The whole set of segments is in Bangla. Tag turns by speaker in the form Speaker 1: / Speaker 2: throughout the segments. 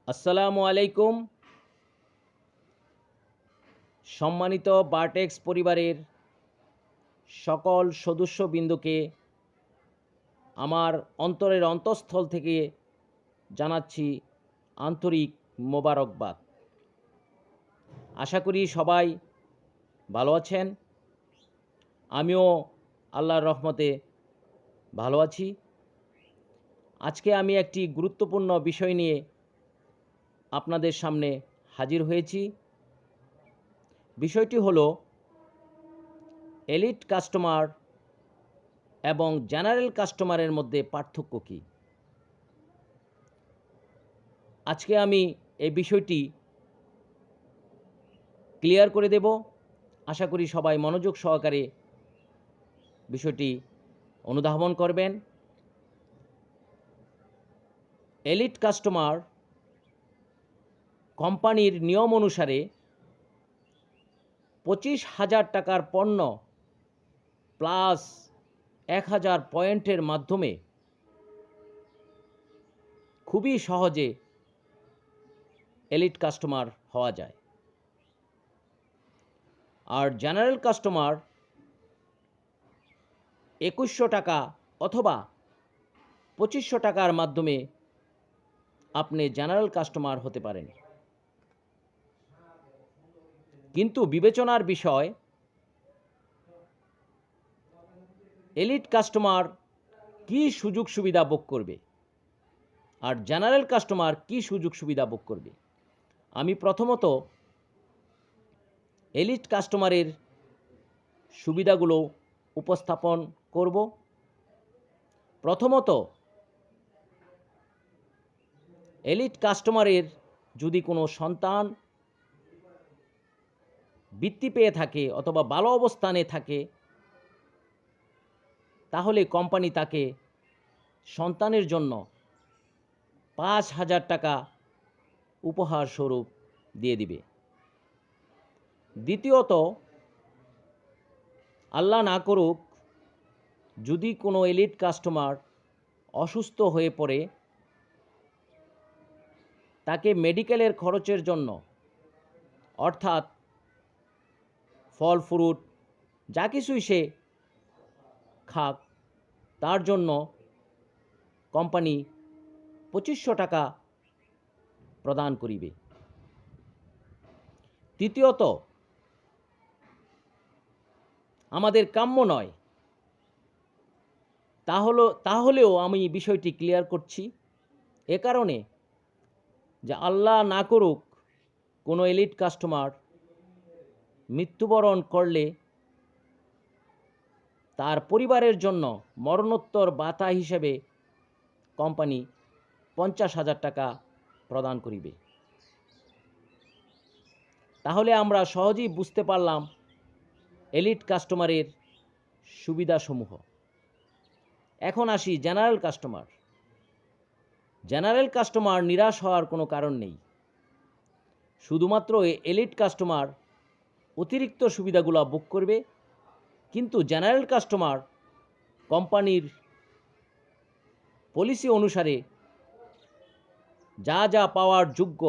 Speaker 1: আসসালামু আলাইকুম। সম্মানিত বারটেক্স পরিবারের সকল সদস্যবৃন্দকে আমার অন্তরের অন্তঃস্থল থেকে জানাচ্ছি আন্তরিক মোবারকবাদ। আশা করি সবাই ভালো আছেন। আমিও আল্লাহর রহমতে ভালো আছি। আজকে আমি একটি গুরুত্বপূর্ণ বিষয় নিয়ে আপনাদের সামনে হাজির হয়েছি। বিষয়টি হলো এলিট কাস্টমার এবং জেনারেল কাস্টমারের মধ্যে পার্থক্য কী। আজকে আমি এই বিষয়টি ক্লিয়ার করে দেব। আশা করি সবাই মনোযোগ সহকারে বিষয়টি অনুধাবন করবেন। এলিট কাস্টমার কোম্পানির নিয়ম অনুসারে 25,000 টাকার পণ্য প্লাস 1,000 পয়েন্টের মাধ্যমে খুবই সহজে এলিট কাস্টমার হওয়া যায়। আর জেনারেল কাস্টমার 2,100 টাকা অথবা 2,500 টাকার মাধ্যমে আপনি জেনারেল কাস্টমার হতে পারেন। কিন্তু বিবেচনার বিষয়, এলিট কাস্টমার কি সুযোগ সুবিধা ভোগ করবে আর জেনারেল কাস্টমার কি সুযোগ সুবিধা ভোগ করবে। আমি প্রথমত এলিট কাস্টমারের সুবিধাগুলো উপস্থাপন করব। প্রথমত, এলিট কাস্টমারের যদি কোনো সন্তান বৃত্তি পেয়ে থাকে অথবা ভালো অবস্থানে থাকে, তাহলে কোম্পানি তাকে সন্তানের জন্য 5,000 টাকা উপহার স্বরূপ দিয়ে দিবে। দ্বিতীয়ত, আল্লাহ না করুক যদি কোনো এলিট কাস্টমার অসুস্থ হয়ে পড়ে, তাকে মেডিকেলের খরচের জন্য, অর্থাৎ ফল ফ্রুট যা কিছুই সে খাক, তার জন্য কোম্পানি 2,500 টাকা প্রদান করিবে। তৃতীয়ত, আমাদের কাম্য নয়, তাহলেও আমি বিষয়টি ক্লিয়ার করছি এ কারণে যে আল্লাহ না করুক কোনো এলিট কাস্টমার মৃত্যুবরণ করলে তার পরিবারের জন্য মরণোত্তর ভাতা হিসেবে কোম্পানি 50,000 টাকা প্রদান করিবে। তাহলে আমরা সহজেই বুঝতে পারলাম এলিট কাস্টমারের সুবিধাসমূহ। এখন আসি জেনারেল কাস্টমার। জেনারেল কাস্টমার নিরাশ হওয়ার কোনো কারণ নেই। শুধুমাত্র এলিট কাস্টমার অতিরিক্ত সুবিধাগুলো ভোগ করবে, কিন্তু জেনারেল কাস্টমার কোম্পানির পলিসি অনুসারে যা যা পাওয়ার যোগ্য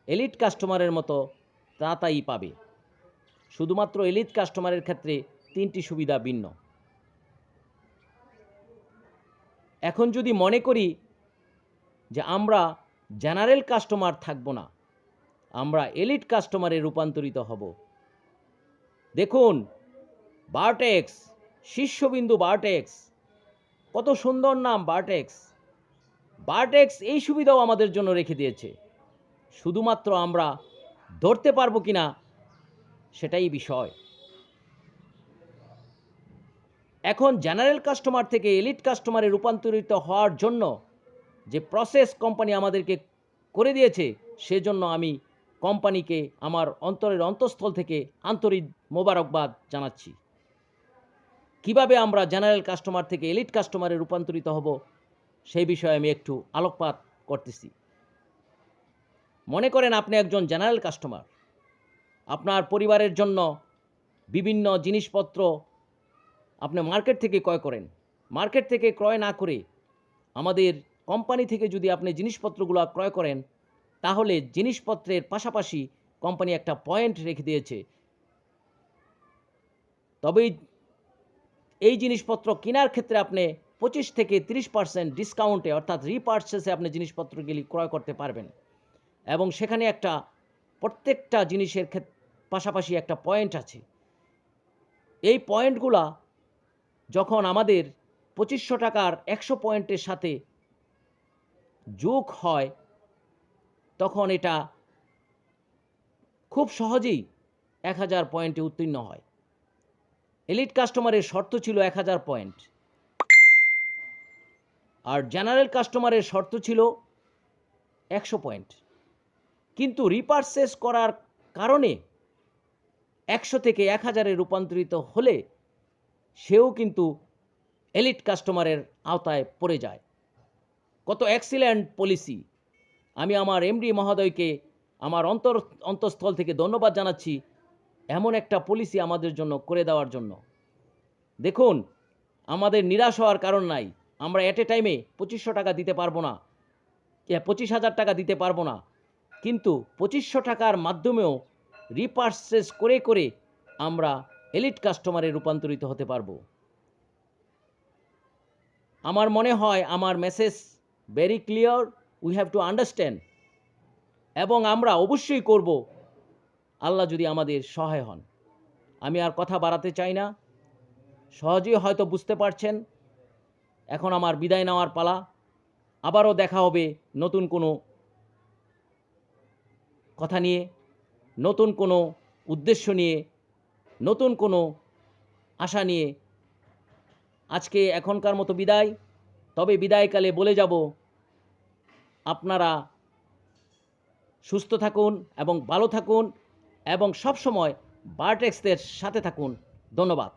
Speaker 1: এলিট কাস্টমারের মতো তাই পাবে। শুধুমাত্র এলিট কাস্টমারের ক্ষেত্রে 3টি সুবিধা ভিন্ন। এখন যদি মনে করি যে আমরা জেনারেল কাস্টমার থাকব না, আমরা এলিট কাস্টমারে রূপান্তরিত হব, দেখুন বারটেক্স, শীর্ষবিন্দু বারটেক্স, কত সুন্দর নাম বারটেক্স। বারটেক্স এই সুবিধাও আমাদের জন্য রেখে দিয়েছে, শুধুমাত্র আমরা ধরতে পারবো কিনা সেটাই বিষয়। এখন জেনারেল কাস্টমার থেকে এলিট কাস্টমারে রূপান্তরিত হওয়ার জন্য যে প্রসেস কোম্পানি আমাদেরকে করে দিয়েছে, সেজন্য আমি কোম্পানিকে আমার অন্তরের অন্তঃস্থল থেকে আন্তরিক মোবারকবাদ জানাচ্ছি। কিভাবে আমরা জেনারেল কাস্টমার থেকে এলিট কাস্টমারে রূপান্তরিত হব সেই বিষয়ে আমি একটু আলোকপাত করতেছি। মনে করেন আপনি একজন জেনারেল কাস্টমার, আপনার পরিবারের জন্য বিভিন্ন জিনিসপত্র আপনি মার্কেট থেকে ক্রয় করেন। মার্কেট থেকে ক্রয় না করে আমাদের কোম্পানি থেকে যদি আপনি জিনিসপত্রগুলো ক্রয় করেন, তাহলে জিনিসপত্রের পাশাপাশি কোম্পানি একটা পয়েন্ট রেখে দিয়েছে। তবেই এই জিনিসপত্র কেনার ক্ষেত্রে আপনি 25 থেকে 30% ডিসকাউন্টে অর্থাৎ রিপারচেসে আপনি জিনিসপত্রগুলি ক্রয় করতে পারবেন। এবং সেখানে একটা প্রত্যেকটা জিনিসের পাশাপাশি একটা পয়েন্ট আছে। এই পয়েন্টগুলা যখন আমাদের 2500 টাকার 100 পয়েন্টের সাথে যোগ হয়, তখন এটা খুব সহজেই 1000 পয়েন্টে উত্তীর্ণ হয়। এলিট কাস্টমারের শর্ত ছিল 1000 পয়েন্ট, আর জেনারেল কাস্টমারের শর্ত ছিল 100 পয়েন্ট। কিন্তু রিপারচেস করার কারণে 100 থেকে 1000-এ রূপান্তরিত হলে সেও কিন্তু এলিট কাস্টমারের আওতায় পড়ে যায়। কত এক্সিলেন্ট পলিসি! আমি আমার এমডি মহোদয়কে আমার অন্তঃস্থল থেকে ধন্যবাদ জানাচ্ছি এমন একটা পলিসি আমাদের জন্য করে দেওয়ার জন্য। দেখুন, আমাদের নিরাশ হওয়ার কারণ নাই। আমরা এট এ টাইমে 2500 টাকা দিতে পারবো না, 25,000 টাকা দিতে পারবো না, কিন্তু 2500 টাকার মাধ্যমেও রিপারচেস করে করে আমরা এলিট কাস্টমারে রূপান্তরিত হতে পারবো। আমার মনে হয় আমার message very clear, we have to understand, এবং আমরা অবশ্যই করব আল্লাহ যদি আমাদের সহায় হন। আমি আর কথা বাড়াতে চাই না, সহজেই হয়তো বুঝতে পারছেন। এখন আমার বিদায় নেওয়ার পালা। আবারও দেখা হবে নতুন কোনো কথা নিয়ে, নতুন কোনো উদ্দেশ্য নিয়ে, নতুন কোনো আশা নিয়ে। আজকে এখনকার মতো বিদায়। তবে বিদায়কালে বলে যাব, আপনারা সুস্থ থাকুন এবং ভালো থাকুন এবং সবসময় ভার্টেক্সের সাথে থাকুন। ধন্যবাদ।